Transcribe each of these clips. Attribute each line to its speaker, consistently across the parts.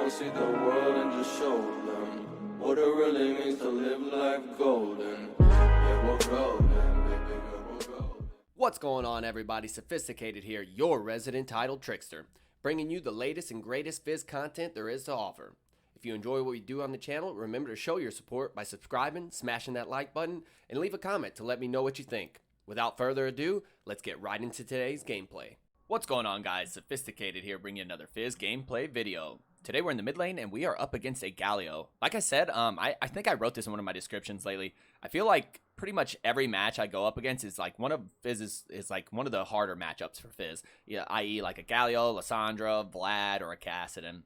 Speaker 1: go see the world and just show them what it really means to live life golden. Yeah, we're golden, baby girl, we're golden.
Speaker 2: What's going on, everybody? Sophizzticated here, your resident title trickster, bringing you the latest and greatest Fizz content there is to offer. If you enjoy what we do on the channel, remember to show your support by subscribing, smashing that like button, and leave a comment to let me know what you think. Without further ado, let's get right into today's gameplay. What's going on, guys? Sophizzticated here, bringing you another Fizz gameplay video. Today we're in the mid lane and we are up against a Galio. Like I said, I think I wrote this in one of my descriptions lately. I feel like pretty much every match I go up against is like one of Fizz's is like one of the harder matchups for Fizz. Yeah, i.e. like a Galio, Lissandra, Vlad, or a Kassadin.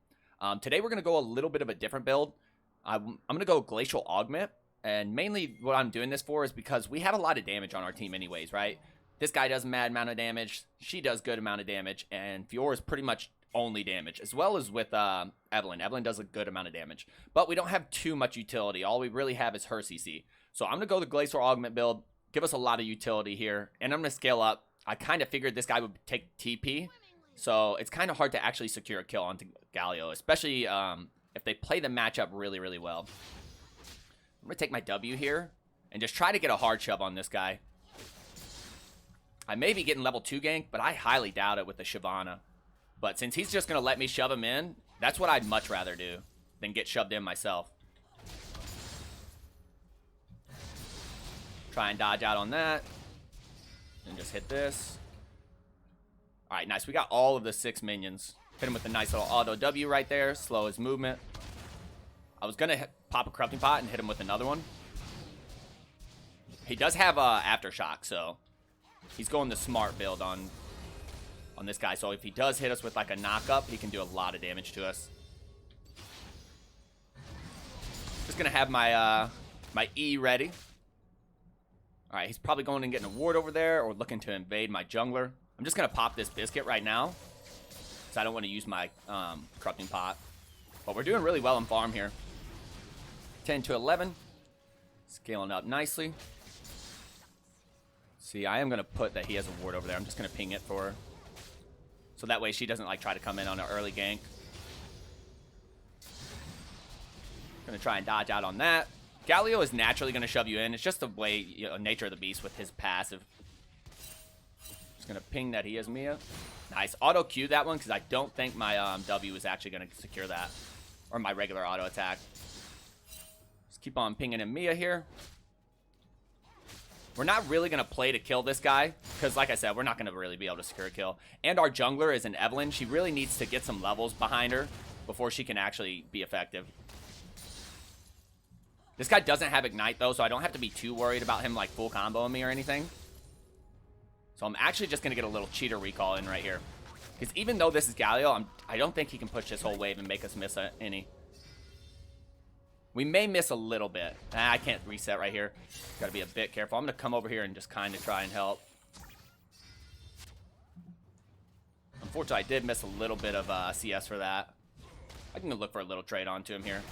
Speaker 2: Today we're gonna go a little bit of a different build. I'm gonna go Glacial Augment, and mainly what I'm doing this for is because we have a lot of damage on our team anyways, right? This guy does a mad amount of damage, she does good amount of damage, and Fiora is pretty much only damage, as well as with Evelyn. Evelyn does a good amount of damage, but we don't have too much utility. All we really have is her CC. So I'm gonna go the Glacial Augment build, give us a lot of utility here, and I'm gonna scale up. I kind of figured this guy would take TP, so it's kind of hard to actually secure a kill onto Galio, especially if they play the matchup really, really well. I'm gonna take my W here and just try to get a hard shove on this guy. I may be getting level 2 gank, but I highly doubt it with the Shyvana. But since he's just going to let me shove him in, that's what I'd much rather do than get shoved in myself. Try and dodge out on that. And just hit this. Alright, nice. We got all of the 6 minions. Hit him with a nice little auto W right there. Slow his movement. I was going to pop a Corrupting Pot and hit him with another one. He does have Aftershock, so he's going the smart build on this guy. So if he does hit us with like a knock-up, he can do a lot of damage to us. Just gonna have my my E ready. All right, he's probably going and getting a ward over there or looking to invade my jungler. I'm just gonna pop this Biscuit right now because I don't want to use my Corrupting Pot. But we're doing really well in farm here. 10 to 11, scaling up nicely. See, I am gonna put that he has a ward over there. I'm just gonna ping it for her, so that way she doesn't like try to come in on an early gank. Gonna try and dodge out on that. Galio is naturally gonna shove you in. It's just the way, you know, nature of the beast with his passive. Just gonna ping that he has Mia. Nice. Auto Q that one because I don't think my W is actually gonna secure that, or my regular auto attack. Just keep on pinging in Mia here. We're not really going to play to kill this guy, because like I said, we're not going to really be able to secure a kill. And our jungler is an Evelyn. She really needs to get some levels behind her before she can actually be effective. This guy doesn't have Ignite, though, so I don't have to be too worried about him, like, full comboing me or anything. So I'm actually just going to get a little cheater recall in right here. Because even though this is Galio, I don't think he can push this whole wave and make us miss any. We may miss a little bit. I can't reset right here. Got to be a bit careful. I'm going to come over here and just kind of try and help. Unfortunately, I did miss a little bit of CS for that. I can look for a little trade onto him here.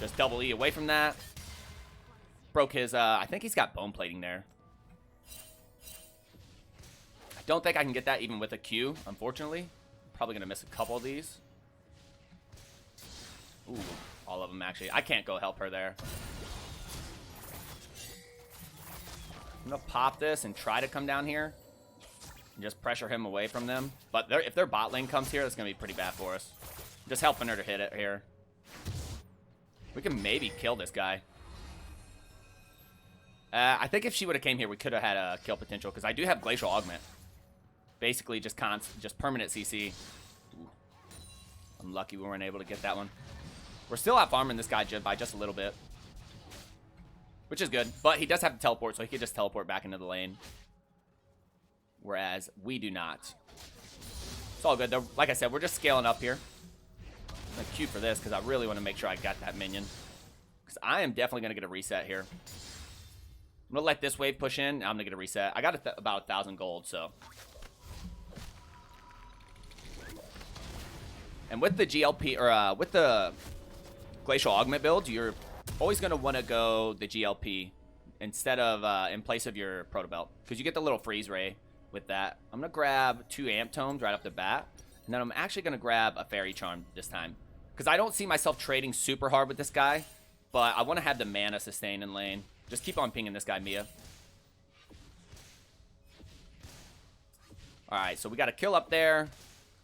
Speaker 2: Just double E away from that. Broke his, I think he's got bone plating there. I don't think I can get that even with a Q, unfortunately. Probably going to miss a couple of these. Ooh, all of them actually. I can't go help her there. I'm gonna pop this and try to come down here and just pressure him away from them. But if their bot lane comes here, that's gonna be pretty bad for us. Just helping her to hit it here. We can maybe kill this guy. I think if she would have came here, we could have had a kill potential because I do have Glacial Augment. Basically, just permanent CC. Ooh. I'm lucky we weren't able to get that one. We're still out farming this guy by just a little bit, which is good. But he does have to teleport, so he could just teleport back into the lane. Whereas we do not. It's all good, though. Like I said, we're just scaling up here. I'm going to queue for this because I really want to make sure I got that minion. Because I am definitely going to get a reset here. I'm going to let this wave push in. I'm going to get a reset. I got about 1,000 gold, so. And with the GLP, or with the Glacial Augment build, you're always going to want to go the GLP instead of in place of your Proto Belt, because you get the little freeze ray with that. I'm going to grab 2 Amp Tomes right off the bat,
Speaker 3: And then I'm actually going to grab a Fairy Charm this time. Because I don't see myself trading super hard with this guy. But I want to have the mana sustain in lane. Just keep on pinging this guy, Mia. Alright, so we got a kill up there.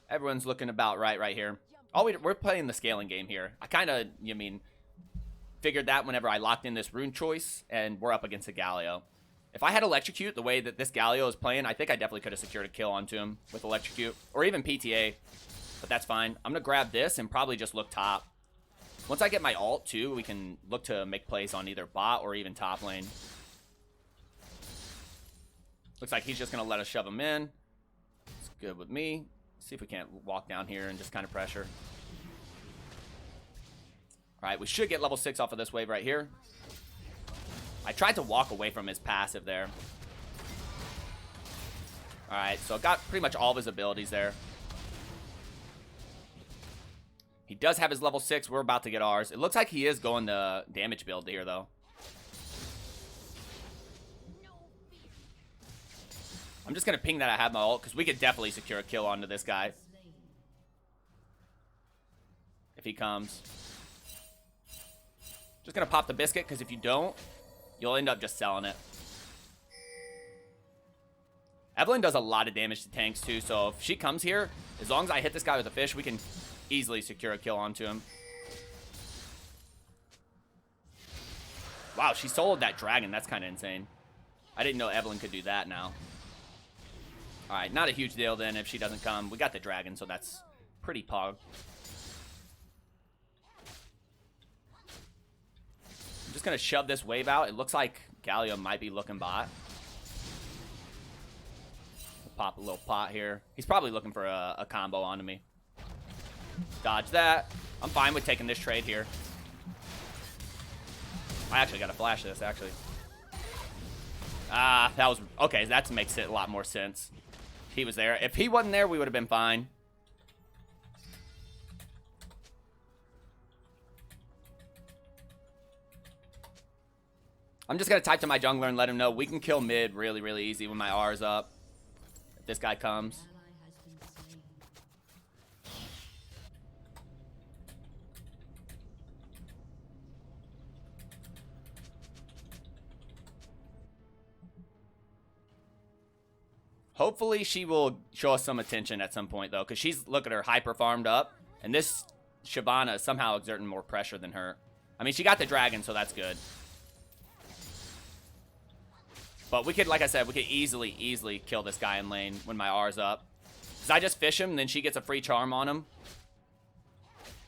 Speaker 3: Everyone's looking about right here. We're playing the scaling game here. I kind of, figured that whenever I locked in this rune choice. And we're up against a Galio. If I had Electrocute the way that this Galio is playing, I think I definitely could have secured a kill onto him with Electrocute. Or even PTA. But that's fine. I'm going to grab this and probably just look top. Once I get my ult, too, we can look to make plays on either bot or even top lane. Looks like he's just going to let us shove him in. It's good with me. See if we can't walk down here and just kind of pressure. Alright, we should get level 6 off of this wave right here. I tried to walk away from his passive there. Alright, so I got pretty much all of his abilities there. He does have his level 6. We're about to get ours. It looks like he is going the damage build here, though. I'm just going to ping that I have my ult, because we could definitely secure a kill onto this guy. If he comes. Just going to pop the Biscuit, because if you don't, you'll end up just selling it. Evelynn does a lot of damage to tanks, too, so if she comes here, as long as I hit this guy with a fish, we can easily secure a kill onto him. Wow, she soloed that dragon. That's kind of insane. I didn't know Evelynn could do that now. Alright, not a huge deal then if she doesn't come. We got the dragon, so that's pretty pog. I'm just going to shove this wave out. It looks like Galio might be looking bot. We'll pop a little pot here. He's probably looking for a combo onto me. Dodge that. I'm fine with taking this trade here. I actually got to flash this, actually. That was... Okay, that makes it a lot more sense. He was there. If he wasn't there, we would have been fine. I'm just going to type to my jungler and let him know we can kill mid really, really easy when my R is up. If this guy comes. Hopefully she will show us some attention at some point, though, because she's, look at her, hyper farmed up. And this Shyvana is somehow exerting more pressure than her. I mean, she got the dragon, so that's good. But we could, like I said, we could easily kill this guy in lane when my R's up. Because I just fish him, and then she gets a free charm on him.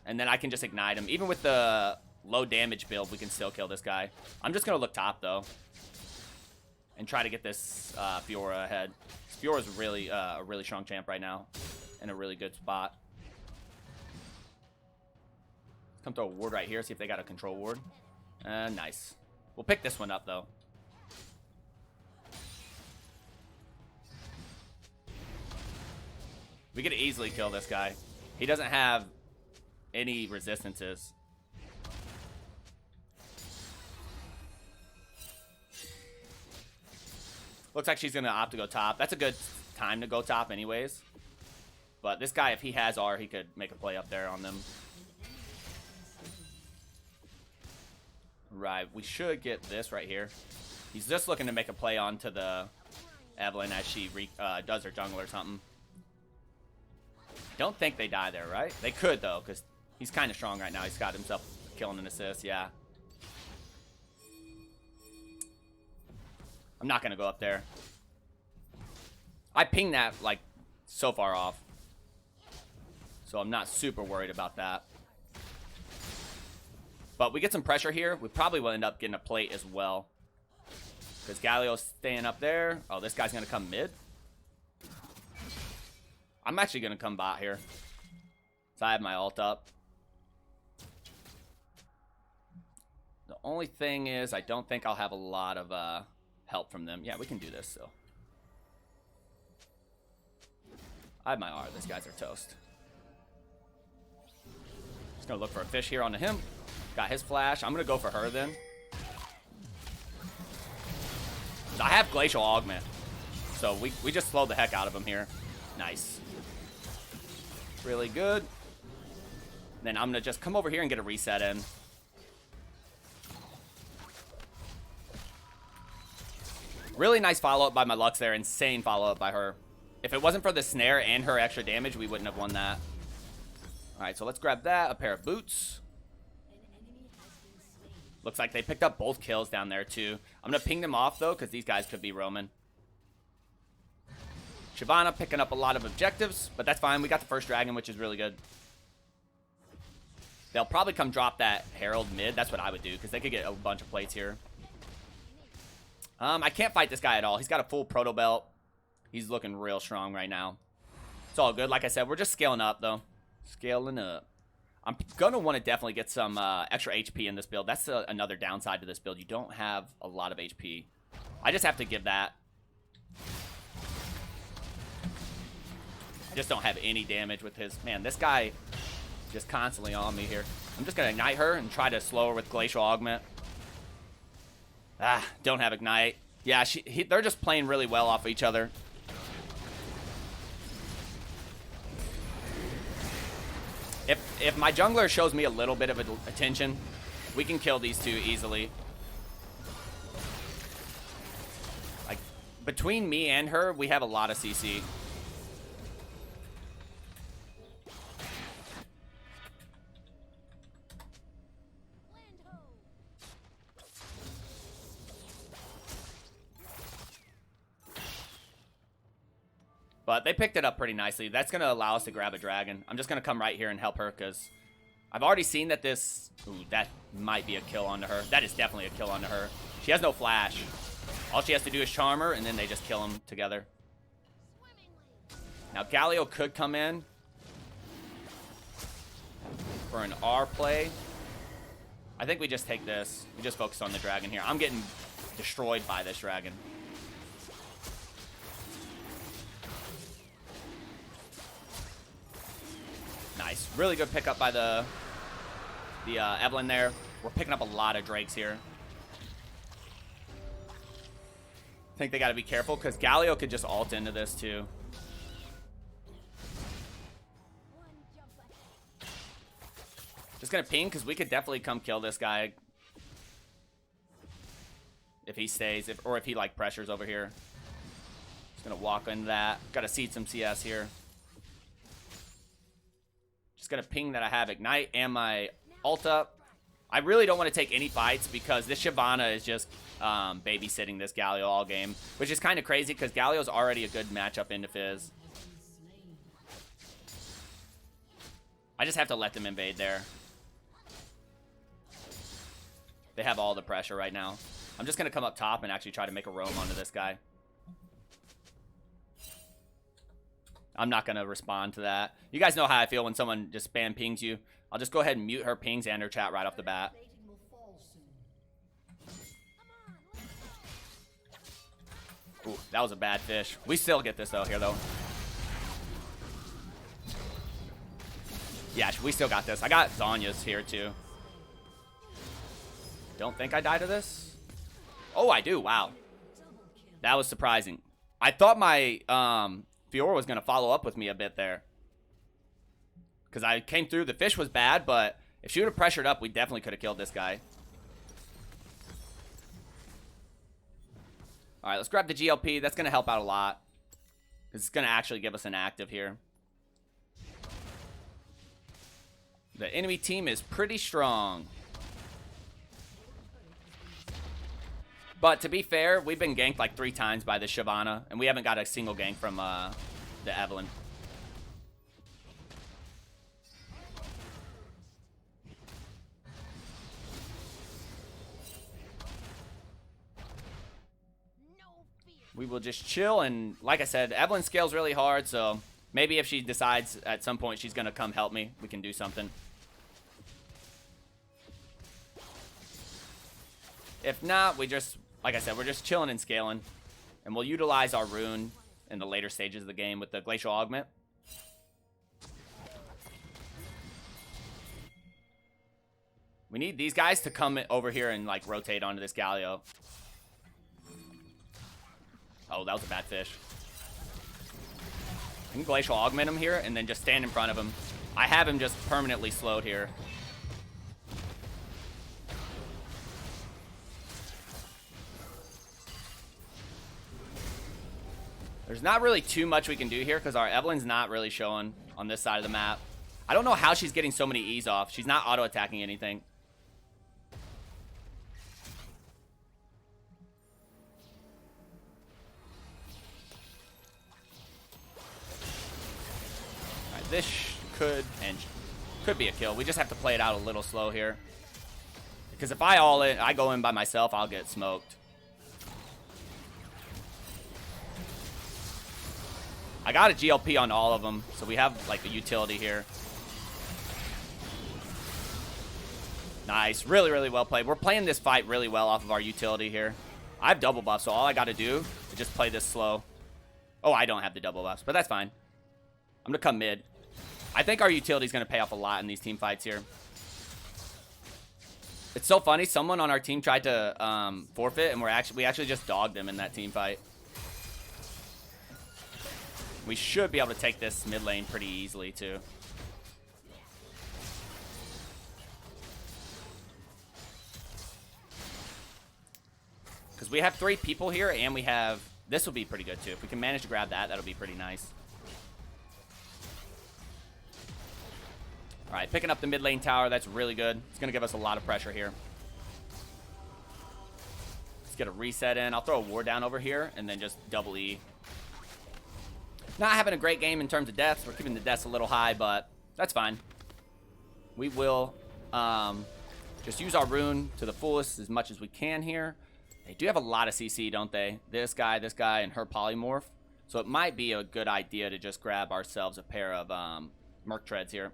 Speaker 3: And then I can just ignite him. Even with the low damage build, we can still kill this guy. I'm just going to look top, though. And try to get this Fiora ahead. Fiora's really a really strong champ right now. In a really good spot. Come throw a ward right here. See if they got a control ward. Nice. We'll pick this one up, though. We could easily kill this guy. He doesn't have any resistances. Looks like she's going to opt to go top. That's a good time to go top anyways. But this guy, if he has R, he could make a play up there on them. Right, we should get this right here. He's just looking to make a play onto the Evelynn as she does her jungle or something. Don't think they die there, right? They could, though, because he's kind of strong right now. He's got himself killing an assist, yeah. I'm not going to go up there. I pinged that, like, so far off. So I'm not super worried about that. But we get some pressure here. We probably will end up getting a plate as well. Because Galio's staying up there. Oh, this guy's going to come mid. I'm actually going to come bot here. So I have my ult up. The only thing is I don't think I'll have a lot of help from them. Yeah, we can do this, so. I have my R. These guys are toast. Just going to look for a fish here onto him. Got his flash. I'm going to go for her then. I have Glacial Augment. So we just slowed the heck out of him here. Nice. Really good. Then I'm going to just come over here and get a reset in. Really nice follow-up by my Lux there. Insane follow-up by her. If it wasn't for the snare and her extra damage, we wouldn't have won that. Alright, so let's grab that. A pair of boots. Looks like they picked up both kills down there, too. I'm going to ping them off, though, because these guys could be roaming. Shyvana picking up a lot of objectives, but that's fine. We got the first dragon, which is really good. They'll probably come drop that Herald mid. That's what I would do, because they could get a bunch of plates here. I can't fight this guy at all. He's got a full proto belt. He's looking real strong right now. It's all good. Like I said, we're just scaling up, though. Scaling up. I'm going to want to definitely get some extra HP in this build. That's another downside to this build. You don't have a lot of HP. I just have to give that. I just don't have any damage with his... Man, this guy just constantly on me here. I'm just going to ignite her and try to slow her with Glacial Augment. Ah, don't have Ignite. Yeah, they're just playing really well off of each other. If my jungler shows me a little bit of attention, we can kill these two easily. Like, between me and her, we have a lot of CC. But they picked it up pretty nicely. That's going to allow us to grab a dragon. I'm just going to come right here and help her because I've already seen that this... Ooh, that might be a kill onto her. That is definitely a kill onto her. She has no flash. All she has to do is charm her, and then they just kill them together. Now, Galio could come in for an R play. I think we just take this. We just focus on the dragon here. I'm getting destroyed by this dragon. Nice. Really good pickup by the Evelyn there. We're picking up a lot of Drakes here. I think they got to be careful because Galio could just ult into this too. Just going to ping because we could definitely come kill this guy. If he stays, or if he like pressures over here. Just going to walk into that. Got to seed some CS here. Just gonna ping that I have Ignite and my ult up. I really don't want to take any fights because this Shyvana is just babysitting this Galio all game, which is kind of crazy because Galio's already a good matchup into Fizz. I just have to let them invade there. They have all the pressure right now. I'm just gonna come up top and actually try to make a roam onto this guy. I'm not going to respond to that. You guys know how I feel when someone just spam pings you. I'll just go ahead and mute her pings and her chat right off the bat. Ooh, that was a bad fish. We still get this, though, here, though. Yeah, we still got this. I got Zonya's here, too. Don't think I die to this. Oh, I do. Wow. That was surprising. I thought my... Fiora was going to follow up with me a bit there. Because I came through. The fish was bad, but if she would have pressured up, we definitely could have killed this guy. Alright, let's grab the GLP. That's going to help out a lot. It's going to actually give us an active here. The enemy team is pretty strong. But to be fair, we've been ganked like 3 times by the Shyvana, and we haven't got a single gank from the Evelyn. We will just chill, and like I said, Evelyn scales really hard, so maybe if she decides at some point she's going to come help me, we can do something. If not, we just... Like I said, we're just chilling and scaling. And we'll utilize our rune in the later stages of the game with the Glacial Augment. We need these guys to come over here and, like, rotate onto this Galio. Oh, that was a bad fish. I can Glacial Augment him here and then just stand in front of him. I have him just permanently slowed here. There's not really too much we can do here because our Evelyn's not really showing on this side of the map. I don't know how she's getting so many E's off. She's not auto-attacking anything. Alright, this could be a kill. We just have to play it out a little slow here. Because if I go in by myself, I'll get smoked. I got a GLP on all of them, so we have like the utility here. Nice, really, really well played. We're playing this fight really well off of our utility here. I have double buff, so all I got to do is just play this slow. Oh, I don't have the double buffs, but that's fine. I'm gonna come mid. I think our utility is gonna pay off a lot in these team fights here. It's so funny. Someone on our team tried to forfeit, and we actually just dogged them in that team fight. We should be able to take this mid lane pretty easily, too. Because we have 3 people here, and we have... This will be pretty good, too. If we can manage to grab that, that'll be pretty nice. Alright, picking up the mid lane tower. That's really good. It's going to give us a lot of pressure here. Let's get a reset in. I'll throw a ward down over here, and then just double E. Not having a great game in terms of deaths. We're keeping the deaths a little high, but that's fine. We will just use our rune to the fullest as much as we can here. They do have a lot of CC, don't they? This guy, and her polymorph. So it might be a good idea to just grab ourselves a pair of Merc Treads here.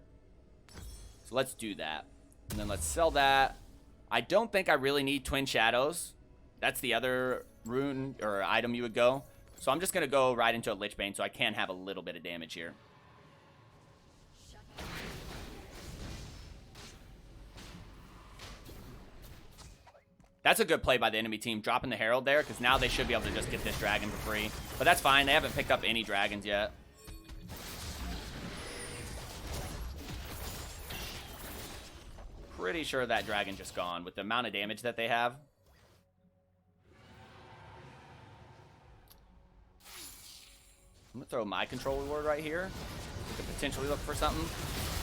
Speaker 3: So let's do that. And then let's sell that. I don't think I really need Twin Shadows. That's the other rune or item you would go. So I'm just going to go right into a Lich Bane so I can have a little bit of damage here. That's a good play by the enemy team, dropping the Herald there, because now they should be able to just get this dragon for free. But that's fine. They haven't picked up any dragons yet. Pretty sure that dragon just gone with the amount of damage that they have. I'm going to throw my control reward right here. We could potentially look for something.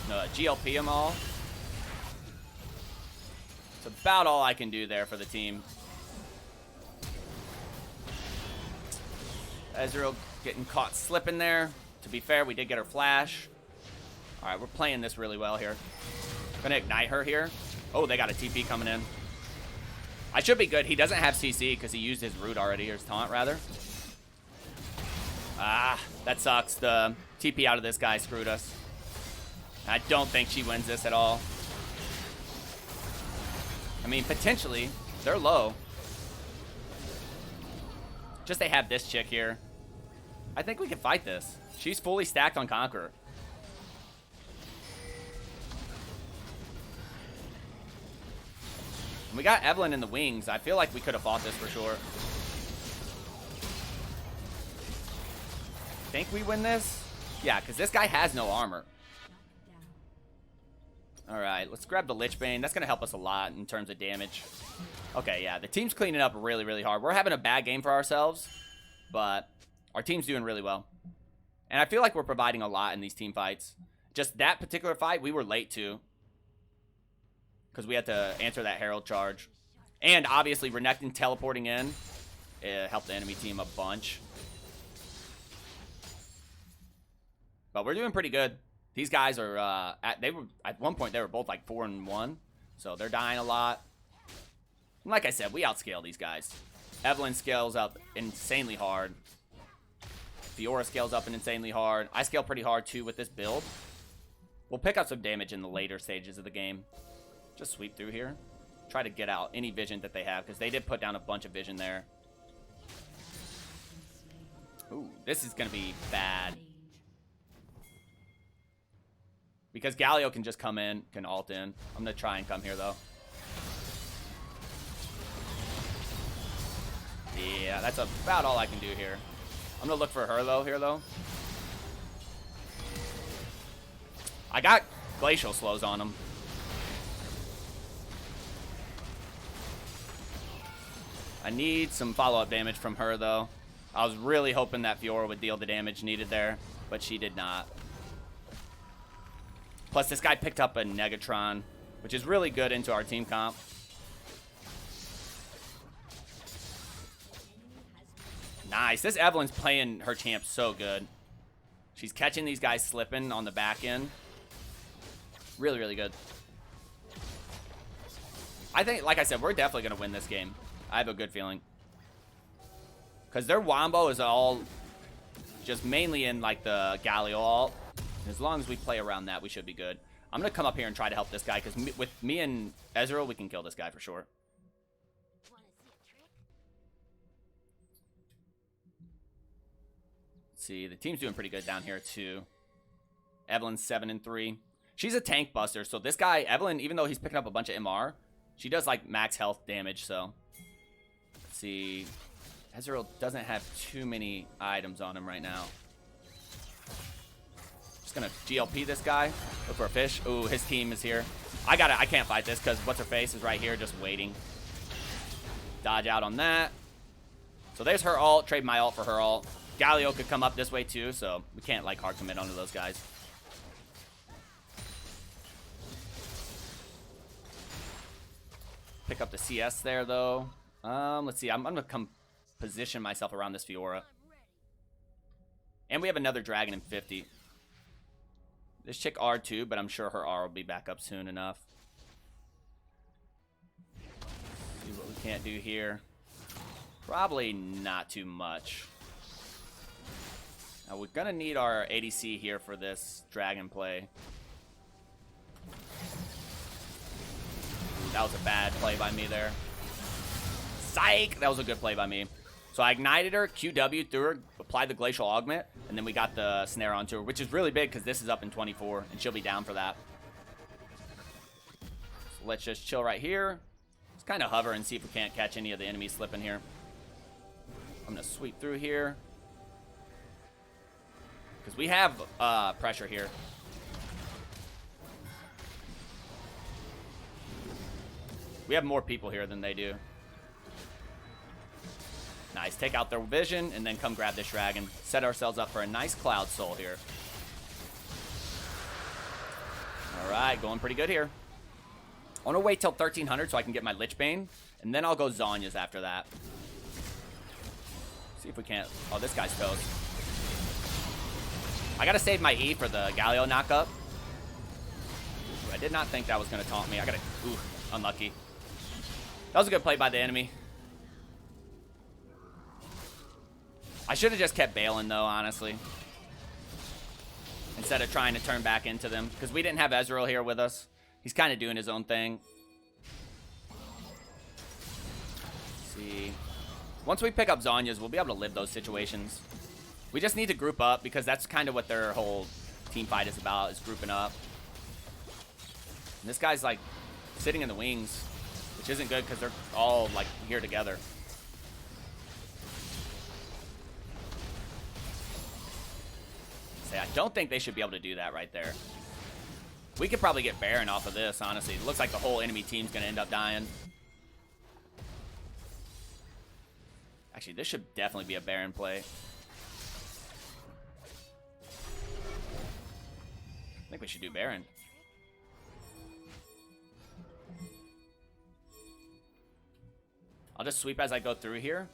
Speaker 3: No, GLP them all. It's about all I can do there for the team. Ezreal getting caught slipping there. To be fair, we did get her flash. Alright, we're playing this really well here. Gonna ignite her here. Oh, they got a TP coming in. I should be good. He doesn't have CC because he used his root already, or his taunt rather. Ah, that sucks. The TP out of this guy screwed us. I don't think she wins this at all. I mean, potentially, they're low. Just they have this chick here. I think we can fight this. She's fully stacked on Conqueror. And we got Evelyn in the wings. I feel like we could have fought this for sure. Think we win this? Yeah, because this guy has no armor. Alright, let's grab the Lich Bane. That's going to help us a lot in terms of damage. Okay, yeah, the team's cleaning up really, really hard. We're having a bad game for ourselves, but our team's doing really well. And I feel like we're providing a lot in these team fights. Just that particular fight, we were late to. Because we had to answer that Herald charge. And obviously, Renekton teleporting in. It helped the enemy team a bunch. But we're doing pretty good. These guys are, at one point, they were both like 4-1. So they're dying a lot. And like I said, we outscale these guys. Evelyn scales up insanely hard. Fiora scales up insanely hard. I scale pretty hard too with this build. We'll pick up some damage in the later stages of the game. Just sweep through here. Try to get out any vision that they have, because they did put down a bunch of vision there. Ooh, this is going to be bad. Because Galio can just come in, can ult in. I'm going to try and come here, though. Yeah, that's about all I can do here. I'm going to look for her, though, here, though. I got Glacial slows on him. I need some follow-up damage from her, though. I was really hoping that Fiora would deal the damage needed there, but she did not. Plus, this guy picked up a Negatron, which is really good into our team comp. Nice. This Evelyn's playing her champ so good. She's catching these guys slipping on the back end. Really, really good. I think, like I said, we're definitely going to win this game. I have a good feeling. Because their Wombo is all just mainly in, like, the Galio ult. As long as we play around that, we should be good. I'm going to come up here and try to help this guy, because with me and Ezreal, we can kill this guy for sure. Let's see, the team's doing pretty good down here, too. Evelyn's 7-3. She's a tank buster, so this guy, Evelyn, even though he's picking up a bunch of MR, she does, like, max health damage, so... Let's see... Ezreal doesn't have too many items on him right now. Just gonna GLP this guy. Look for a fish. Ooh, his team is here. I can't fight this because what's-her-face is right here just waiting. Dodge out on that. So there's her ult. Trade my ult for her ult. Galio could come up this way too, so we can't like hard commit onto those guys. Pick up the CS there though. Let's see. I'm gonna come position myself around this Fiora. And we have another dragon in 50. This chick R2, but I'm sure her R will be back up soon enough. See what we can't do here. Probably not too much. Now we're gonna need our ADC here for this dragon play. That was a bad play by me there. Psych! That was a good play by me. So I ignited her, QW through her, applied the Glacial Augment, and then we got the snare onto her, which is really big because this is up in 24, and she'll be down for that. So let's just chill right here. Let's kind of hover and see if we can't catch any of the enemies slipping here. I'm going to sweep through here. Because we have pressure here. We have more people here than they do. Nice. Take out their vision and then come grab this dragon. Set ourselves up for a nice Cloud Soul here. All right, going pretty good here. I want to wait till 1300 so I can get my Lich Bane, and then I'll go Zonya's after that. See if we can't. Oh, this guy's toast. I got to save my E for the Galio knockup. I did not think that was going to taunt me. I got to... Ooh, unlucky. That was a good play by the enemy. I should have just kept bailing, though, honestly. Instead of trying to turn back into them. Because we didn't have Ezreal here with us. He's kind of doing his own thing. Let's see. Once we pick up Zonya's, we'll be able to live those situations. We just need to group up, because that's kind of what their whole team fight is about, is grouping up. And this guy's, like, sitting in the wings, which isn't good, because they're all, like, here together. I don't think they should be able to do that right there. We could probably get Baron off of this, honestly. It looks like the whole enemy team's going to end up dying. Actually, this should definitely be a Baron play. I think we should do Baron. I'll just sweep as I go through here.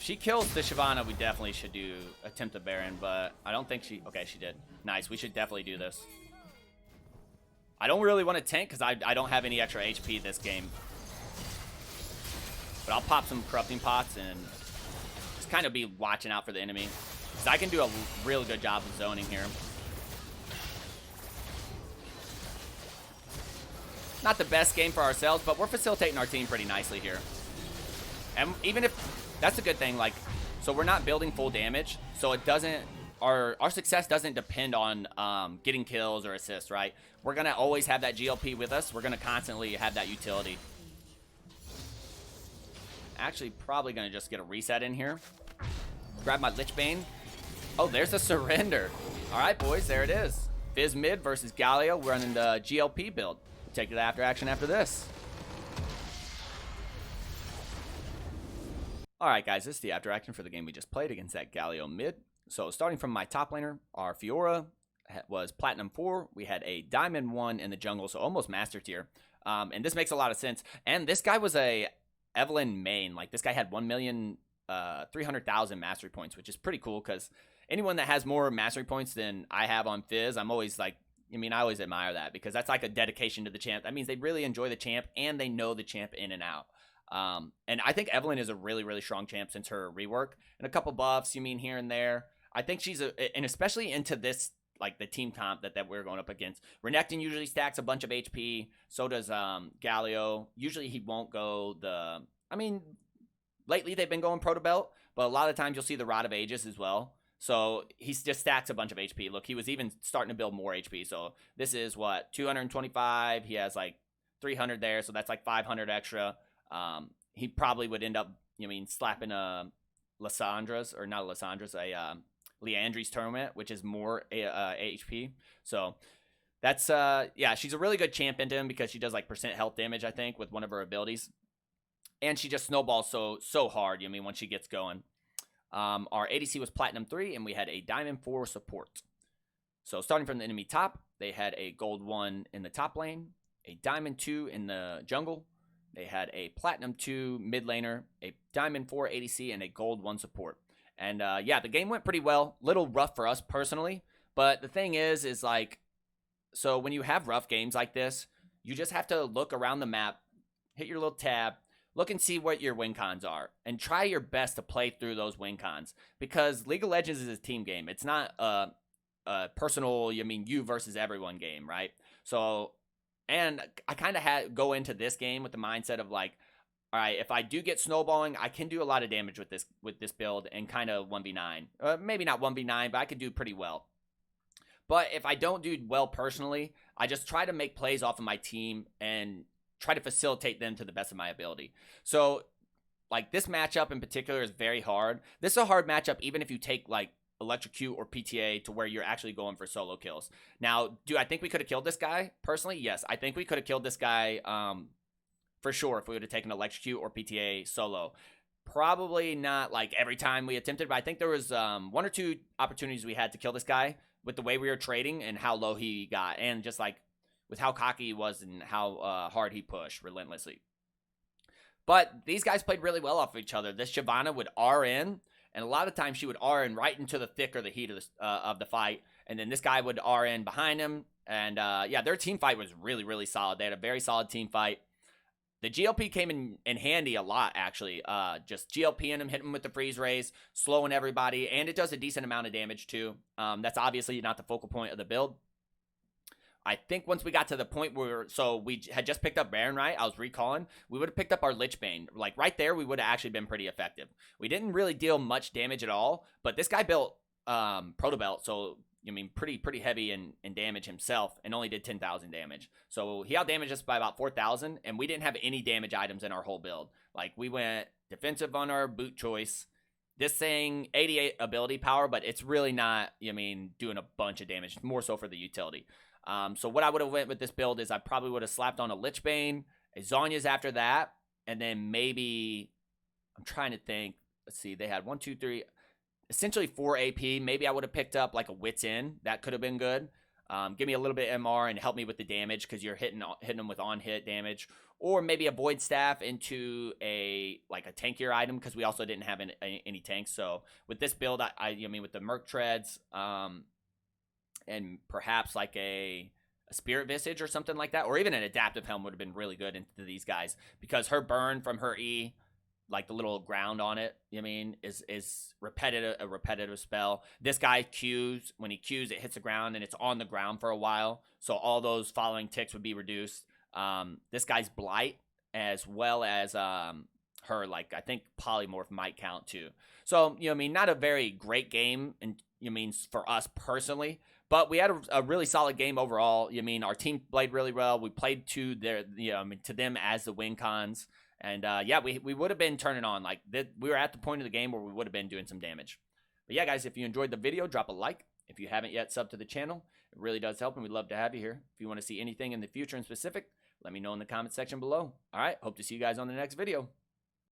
Speaker 3: She kills the Shyvana, we definitely should do attempt a Baron, but I don't think she... Okay, she did. Nice, we should definitely do this. I don't really want to tank because I don't have any extra HP this game. But I'll pop some Corrupting Pots and just kind of be watching out for the enemy. Because I can do a really good job of zoning here. Not the best game for ourselves, but we're facilitating our team pretty nicely here. And even if... That's a good thing, like, so we're not building full damage, so it doesn't, our success doesn't depend on getting kills or assists, right? We're going to always have that GLP with us. We're going to constantly have that utility. Actually, probably going to just get a reset in here. Grab my Lich Bane. Oh, there's a surrender. All right, boys, there it is. Fizz mid versus Galio. We're running the GLP build. Take it after action after this. All right, guys, this is the after action for the game we just played against that Galio mid. So starting from my top laner, our Fiora was Platinum 4. We had a Diamond 1 in the jungle, so almost Master tier. And this makes a lot of sense. And this guy was a Evelynn main. Like, this guy had 1,300,000 mastery points, which is pretty cool because anyone that has more mastery points than I have on Fizz, I'm always like, I always admire that because that's like a dedication to the champ. That means they really enjoy the champ and they know the champ in and out. And I think Evelynn is a really, really strong champ since her rework and a couple buffs, here and there. I think she's and especially into this, like the team comp that we're going up against. Renekton usually stacks a bunch of HP. So does Galio. Usually he won't go lately they've been going Proto Belt, but a lot of times you'll see the Rod of Ages as well. So he just stacks a bunch of HP. Look, he was even starting to build more HP. So this is what, 225. He has like 300 there, so that's like 500 extra. He probably would end up, slapping a Lyssandra's, or not a Lyssandra's, a Leandri's tournament, which is more HP. So that's, she's a really good champ into him because she does like percent health damage, I think, with one of her abilities. And she just snowballs so hard, once she gets going. Our ADC was Platinum 3, and we had a Diamond 4 support. So starting from the enemy top, they had a Gold 1 in the top lane, a Diamond 2 in the jungle. They had a Platinum 2 mid laner, a Diamond 4 ADC, and a Gold 1 support. And the game went pretty well. Little rough for us personally, but the thing is like, so when you have rough games like this, you just have to look around the map, hit your little tab, look and see what your win cons are, and try your best to play through those win cons. Because League of Legends is a team game. It's not a personal, you versus everyone game, right? So, and I kind of go into this game with the mindset of like, all right, if I do get snowballing, I can do a lot of damage with this build and kind of 1v9. Maybe not 1v9, but I could do pretty well. But if I don't do well personally, I just try to make plays off of my team and try to facilitate them to the best of my ability. So, like, this matchup in particular is very hard. This is a hard matchup even if you take, like, Electrocute or PTA to where you're actually going for solo kills. Now, do I think we could have killed this guy? Personally, yes. I think we could have killed this guy for sure if we would have taken Electrocute or PTA solo. Probably not, like, every time we attempted, but I think there was 1 or 2 opportunities we had to kill this guy with the way we were trading and how low he got, and just, like, with how cocky he was and how hard he pushed relentlessly. But these guys played really well off of each other. This Shyvana would RN, and a lot of times she would RN right into the thick or the heat of the fight, and then this guy would RN behind him. And their team fight was really, really solid. They had a very solid team fight. The GLP came in handy a lot, actually. Just GLPing him, hitting him with the freeze rays, slowing everybody, and it does a decent amount of damage too. That's obviously not the focal point of the build. I think once we got to the point where, so we had just picked up Baron, right? I was recalling. We would have picked up our Lich Bane. Like, right there, we would have actually been pretty effective. We didn't really deal much damage at all, but this guy built Proto Belt, so, pretty heavy in damage himself, and only did 10,000 damage. So he outdamaged us by about 4,000, and we didn't have any damage items in our whole build. Like, we went defensive on our boot choice. This thing, 88 ability power, but it's really not, doing a bunch of damage. It's more so for the utility. So what I would have went with this build is I probably would have slapped on a Lich Bane, a Zhonya's after that, and then maybe, I'm trying to think, let's see, they had 1, 2, 3, essentially 4 AP. Maybe I would have picked up like a Wit's End. That could have been good. Give me a little bit MR and help me with the damage because you're hitting them with on-hit damage. Or maybe a Void Staff into a tankier item because we also didn't have any tanks. So with this build, I with the Merc Treads, and perhaps like a Spirit Visage or something like that, or even an Adaptive Helm would have been really good into these guys because her burn from her E, like the little ground on it, is a repetitive spell. This guy Qs, when he Qs, it hits the ground and it's on the ground for a while. So all those following ticks would be reduced. This guy's Blight, as well as her, I think Polymorph might count too. So, not a very great game, and for us personally, but we had a really solid game overall. Our team played really well. We played to them as the win cons. And, we would have been turning on. We were at the point of the game where we would have been doing some damage. But, yeah, guys, if you enjoyed the video, drop a like. If you haven't yet subbed to the channel, it really does help, and we'd love to have you here. If you want to see anything in the future in specific, let me know in the comment section below. All right, hope to see you guys on the next video.